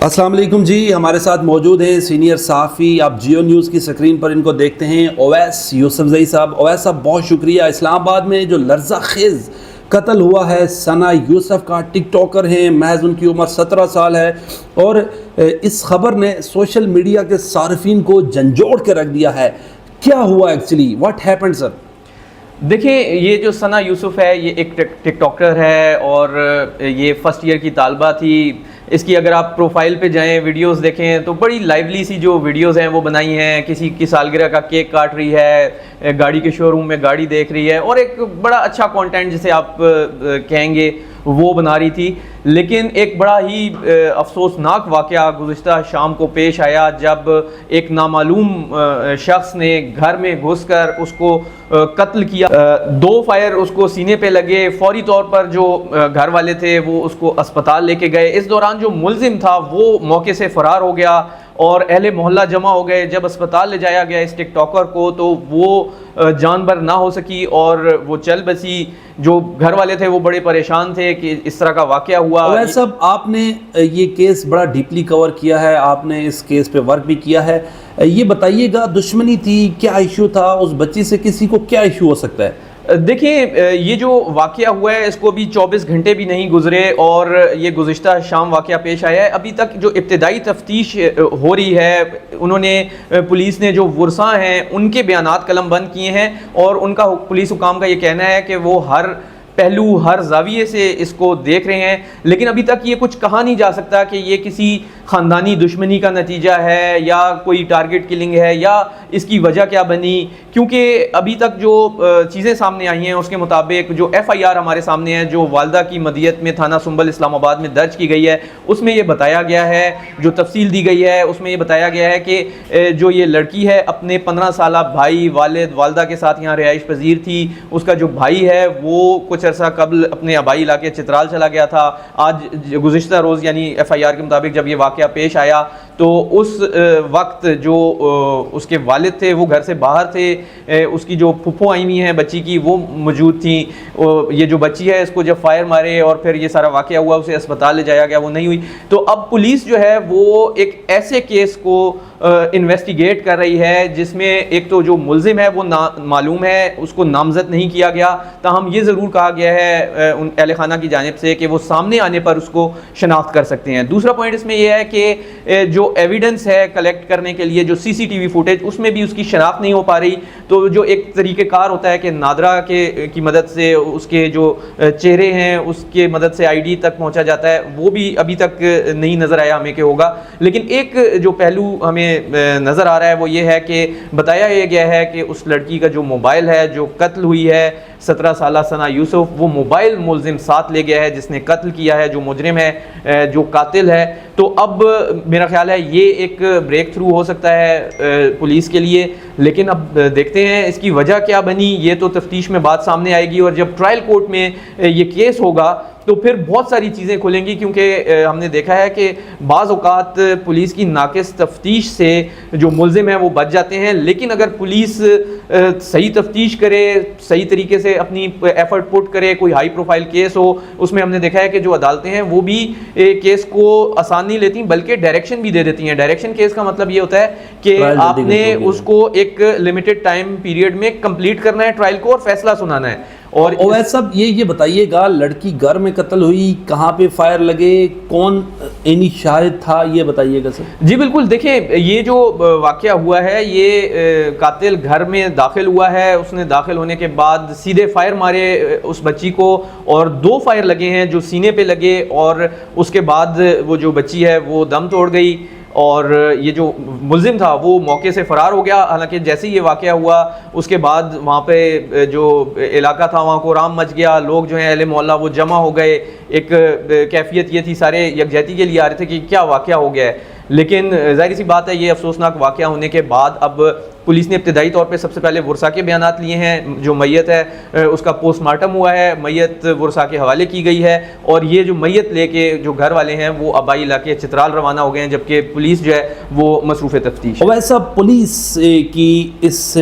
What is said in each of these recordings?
السلام علیکم جی، ہمارے ساتھ موجود ہیں سینئر صحافی، آپ جیو نیوز کی سکرین پر ان کو دیکھتے ہیں، اویس یوسف زئی صاحب۔ اویس صاحب بہت شکریہ۔ اسلام آباد میں جو لرزہ خیز قتل ہوا ہے ثنا یوسف کا، ٹک ٹاکر ہیں، محض ان کی عمر 17 سال ہے، اور اس خبر نے سوشل میڈیا کے صارفین کو جھنجھوڑ کے رکھ دیا ہے۔ کیا ہوا ایکچولی، واٹ ہیپنڈ سر؟ دیکھیں، یہ جو ثنا یوسف ہے یہ ایک ٹک ٹاکر ہے اور یہ فرسٹ ایئر کی طالبہ تھی۔ اس کی اگر آپ پروفائل پہ جائیں، ویڈیوز دیکھیں تو بڑی لائیولی سی جو ویڈیوز ہیں وہ بنائی ہیں، کسی کی سالگرہ کا کیک کاٹ رہی ہے، گاڑی کے شو روم میں گاڑی دیکھ رہی ہے، اور ایک بڑا اچھا کانٹینٹ جسے آپ کہیں گے وہ بنا رہی تھی۔ لیکن ایک بڑا ہی افسوسناک واقعہ گزشتہ شام کو پیش آیا جب ایک نامعلوم شخص نے گھر میں گھس کر اس کو قتل کیا۔ 2 فائر اس کو سینے پہ لگے۔ فوری طور پر جو گھر والے تھے وہ اس کو اسپتال لے کے گئے۔ اس دوران جو ملزم تھا وہ موقع سے فرار ہو گیا اور اہل محلہ جمع ہو گئے۔ جب اسپتال لے جایا گیا اس ٹک ٹاکر کو تو وہ جان بر نہ ہو سکی اور وہ چل بسی۔ جو گھر والے تھے وہ بڑے پریشان تھے کہ اس طرح کا واقعہ ہوا۔ اویس صاحب، آپ نے یہ کیس بڑا ڈیپلی کور کیا ہے، آپ نے اس کیس پہ ورک بھی کیا ہے، یہ بتائیے گا دشمنی تھی، کیا ایشو تھا اس بچی سے، کسی کو کیا ایشو ہو سکتا ہے؟ دیکھیں، یہ جو واقعہ ہوا ہے اس کو بھی 24 گھنٹے بھی نہیں گزرے اور یہ گزشتہ شام واقعہ پیش آیا ہے۔ ابھی تک جو ابتدائی تفتیش ہو رہی ہے، انہوں نے پولیس نے جو ورثاء ہیں ان کے بیانات قلم بند کیے ہیں اور ان کا پولیس حکام کا یہ کہنا ہے کہ وہ ہر پہلو ہر زاویے سے اس کو دیکھ رہے ہیں، لیکن ابھی تک یہ کچھ کہا نہیں جا سکتا کہ یہ کسی خاندانی دشمنی کا نتیجہ ہے یا کوئی ٹارگٹ کلنگ ہے یا اس کی وجہ کیا بنی، کیونکہ ابھی تک جو چیزیں سامنے آئی ہیں اس کے مطابق جو ایف آئی آر ہمارے سامنے ہے جو والدہ کی مدیت میں تھانہ سنبل اسلام آباد میں درج کی گئی ہے، اس میں یہ بتایا گیا ہے، جو تفصیل دی گئی ہے اس میں یہ بتایا گیا ہے کہ جو یہ لڑکی ہے اپنے 15 سالہ بھائی، والد والدہ کے ساتھ یہاں رہائش پذیر تھی۔ اس کا جو بھائی ہے وہ کچھ عرصہ قبل اپنے آبائی علاقے چترال چلا گیا تھا۔ آج گزشتہ روز یعنی ایف آئی آر کے مطابق جب یہ واقعہ پیش آیا تو اس وقت جو اس کے والد تھے وہ گھر سے باہر تھے، اس کی جو پھپھو آئی ہوئی ہیں بچی کی وہ موجود تھیں۔ یہ جو بچی ہے اس کو جب فائر مارے اور پھر یہ سارا واقعہ ہوا، اسے اسپتال لے جایا گیا، وہ نہیں ہوئی۔ تو اب پولیس جو ہے وہ ایک ایسے کیس کو انویسٹیگیٹ کر رہی ہے جس میں ایک تو جو ملزم ہے وہ معلوم ہے، اس کو نامزد نہیں کیا گیا، تاہم یہ ضرور کہا گیا ہے ان اہل خانہ کی جانب سے کہ وہ سامنے آنے پر اس کو شناخت کر سکتے ہیں۔ دوسرا پوائنٹ اس میں یہ ہے کہ جو ایویڈنس ہے کلیکٹ کرنے کے لیے، جو سی سی ٹی وی فوٹیج، اس میں بھی اس کی شناخت نہیں ہو پا رہی۔ تو جو ایک طریقہ کار ہوتا ہے کہ نادرہ کی مدد سے اس کے جو چہرے ہیں اس کے مدد سے آئی ڈی تک پہنچا جاتا ہے، وہ بھی ابھی تک نہیں نظر آیا ہمیں کہ ہوگا۔ لیکن ایک جو پہلو ہمیں نظر آ رہا ہے وہ یہ ہے کہ بتایا یہ گیا ہے کہ اس لڑکی کا جو موبائل ہے جو قتل ہوئی ہے 17 سالہ ثنا یوسف، وہ موبائل ملزم ساتھ لے گیا ہے جس نے قتل کیا ہے، جو مجرم ہے، جو قاتل ہے۔ تو اب میرا خیال ہے یہ ایک بریک تھرو ہو سکتا ہے پولیس کے لیے، لیکن اب دیکھتے ہیں اس کی وجہ کیا بنی، یہ تو تفتیش میں بات سامنے آئے گی، اور جب ٹرائل کورٹ میں یہ کیس ہوگا تو پھر بہت ساری چیزیں کھلیں گی، کیونکہ ہم نے دیکھا ہے کہ بعض اوقات پولیس کی ناقص تفتیش سے جو ملزم ہیں وہ بچ جاتے ہیں، لیکن اگر پولیس صحیح تفتیش کرے، صحیح طریقے سے اپنی ایفرٹ پٹ کرے، کوئی ہائی پروفائل کیس ہو، اس میں ہم نے دیکھا ہے کہ جو عدالتیں ہیں وہ بھی کیس کو آسان نہیں لیتی بلکہ ڈائریکشن بھی دے دیتی ہیں۔ ڈائریکشن کیس کا مطلب یہ ہوتا ہے کہ آپ نے اس کو ایک لمیٹڈ ٹائم پیریڈ میں کمپلیٹ کرنا ہے ٹرائل کو اور فیصلہ سنانا ہے۔ اور اویس صاحب یہ بتائیے گا، لڑکی گھر میں قتل ہوئی، کہاں پہ فائر لگے، کون اینی شاہد تھا، یہ بتائیے گا سر۔ جی بالکل، دیکھیں یہ جو واقعہ ہوا ہے یہ قاتل گھر میں داخل ہوا ہے، اس نے داخل ہونے کے بعد سیدھے فائر مارے اس بچی کو، اور 2 فائر لگے ہیں جو سینے پہ لگے، اور اس کے بعد وہ جو بچی ہے وہ دم توڑ گئی، اور یہ جو ملزم تھا وہ موقع سے فرار ہو گیا۔ حالانکہ جیسے ہی یہ واقعہ ہوا اس کے بعد وہاں پہ جو علاقہ تھا وہاں کو رام مچ گیا، لوگ جو ہیں اہل محلہ وہ جمع ہو گئے، ایک کیفیت یہ تھی، سارے یکجہتی کے لیے آ رہے تھے کہ کیا واقعہ ہو گیا ہے۔ لیکن ظاہر سی بات ہے یہ افسوسناک واقعہ ہونے کے بعد اب پولیس نے ابتدائی طور پہ سب سے پہلے ورثاء کے بیانات لیے ہیں، جو میت ہے اس کا پوسٹ مارٹم ہوا ہے، میت ورثاء کے حوالے کی گئی ہے، اور یہ جو میت لے کے جو گھر والے ہیں وہ آبائی علاقے چترال روانہ ہو گئے ہیں، جبکہ پولیس جو ہے وہ مصروف تفتیش۔ ویسا پولیس کی اس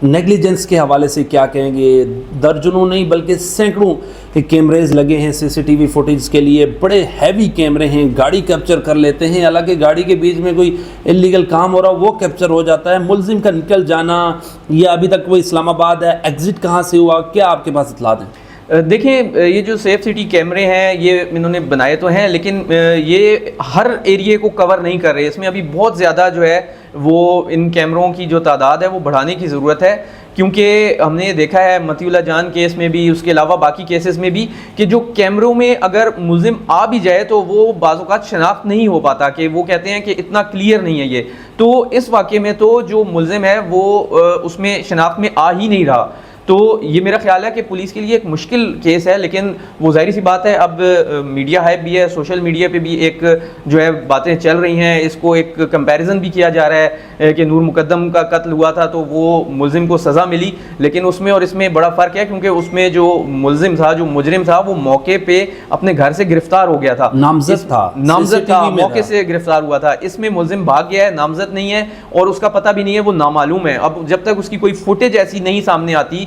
نیگلیجنس کے حوالے سے کیا کہیں گے؟ درجنوں نہیں بلکہ سینکڑوں کہ کیمریز لگے ہیں سی سی ٹی وی فوٹیج کے لیے, بڑے ہیوی کیمرے ہیں, گاڑی کیپچر کر لیتے ہیں, حالانکہ گاڑی کے بیچ میں کوئی انلیگل کام ہو رہا وہ کیپچر ہو جاتا ہے. ملزم کا نکل جانا, یا ابھی تک وہ اسلام آباد ہے, ایگزٹ کہاں سے ہوا, کیا آپ کے پاس اطلاعات ہیں؟ دیکھیں, یہ جو سیف سٹی کیمرے ہیں یہ انہوں نے بنائے تو ہیں, لیکن یہ ہر ایریے کو کور نہیں کر رہے. اس میں ابھی بہت زیادہ جو ہے وہ ان کیمروں کی جو تعداد ہے وہ بڑھانے کی ضرورت ہے, کیونکہ ہم نے دیکھا ہے متی اللہ جان کیس میں بھی, اس کے علاوہ باقی کیسز میں بھی, کہ جو کیمروں میں اگر ملزم آ بھی جائے تو وہ بعض اوقات شناخت نہیں ہو پاتا, کہ وہ کہتے ہیں کہ اتنا کلیئر نہیں ہے یہ. تو اس واقعے میں تو جو ملزم ہے وہ اس میں شناخت میں آ ہی نہیں رہا. تو یہ میرا خیال ہے کہ پولیس کے لیے ایک مشکل کیس ہے, لیکن وہ ظاہری سی بات ہے اب میڈیا ہائپ بھی ہے, سوشل میڈیا پہ بھی ایک جو ہے باتیں چل رہی ہیں, اس کو ایک کمپیریزن بھی کیا جا رہا ہے کہ نور مقدم کا قتل ہوا تھا تو وہ ملزم کو سزا ملی, لیکن اس میں اور اس میں بڑا فرق ہے, کیونکہ اس میں جو ملزم تھا, جو مجرم تھا, وہ موقع پہ اپنے گھر سے گرفتار ہو گیا تھا, نامزد تھا, موقع سے گرفتار ہوا تھا. اس میں ملزم بھاگ گیا ہے, نامزد نہیں ہے, اور اس کا پتہ بھی نہیں ہے, وہ نامعلوم ہے. اب جب تک اس کی کوئی فوٹیج ایسی نہیں سامنے آتی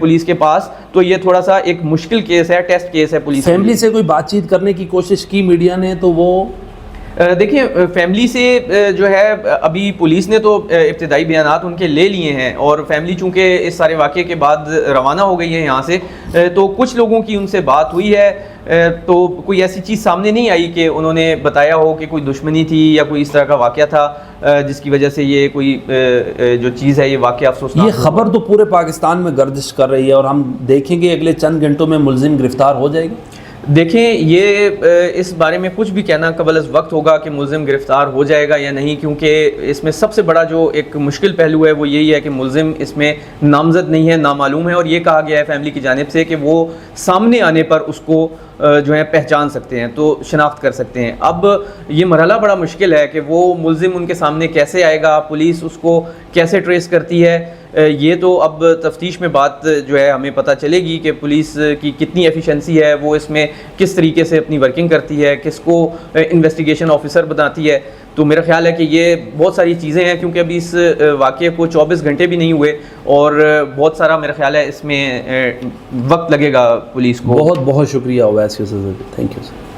پولیس کے پاس, تو یہ تھوڑا سا ایک مشکل کیس ہے, ٹیسٹ کیس ہے پولیس. فیملی سے کوئی بات چیت کرنے کی کوشش کی میڈیا نے, تو وہ دیکھیں فیملی سے جو ہے ابھی پولیس نے تو ابتدائی بیانات ان کے لے لیے ہیں, اور فیملی چونکہ اس سارے واقعے کے بعد روانہ ہو گئی ہے یہاں سے, تو کچھ لوگوں کی ان سے بات ہوئی ہے, تو کوئی ایسی چیز سامنے نہیں آئی کہ انہوں نے بتایا ہو کہ کوئی دشمنی تھی یا کوئی اس طرح کا واقعہ تھا جس کی وجہ سے یہ کوئی جو چیز ہے, یہ واقعہ افسوسناک. یہ خبر تو پورے پاکستان میں گردش کر رہی ہے, اور ہم دیکھیں گے اگلے چند گھنٹوں میں ملزم گرفتار ہو جائے گا. دیکھیں یہ اس بارے میں کچھ بھی کہنا قبل از وقت ہوگا کہ ملزم گرفتار ہو جائے گا یا نہیں, کیونکہ اس میں سب سے بڑا جو ایک مشکل پہلو ہے وہ یہی ہے کہ ملزم اس میں نامزد نہیں ہے, نامعلوم ہے, اور یہ کہا گیا ہے فیملی کی جانب سے کہ وہ سامنے آنے پر اس کو جو ہے پہچان سکتے ہیں, تو شناخت کر سکتے ہیں. اب یہ مرحلہ بڑا مشکل ہے کہ وہ ملزم ان کے سامنے کیسے آئے گا, پولیس اس کو کیسے ٹریس کرتی ہے, یہ تو اب تفتیش میں بات جو ہے ہمیں پتہ چلے گی کہ پولیس کی کتنی ایفیشنسی ہے, وہ اس میں کس طریقے سے اپنی ورکنگ کرتی ہے, کس کو انویسٹیگیشن آفیسر بناتی ہے. تو میرا خیال ہے کہ یہ بہت ساری چیزیں ہیں, کیونکہ ابھی اس واقعے کو 24 گھنٹے بھی نہیں ہوئے, اور بہت سارا میرا خیال ہے اس میں وقت لگے گا پولیس کو. بہت بہت شکریہ اویس یوسف, تھینک یو سر.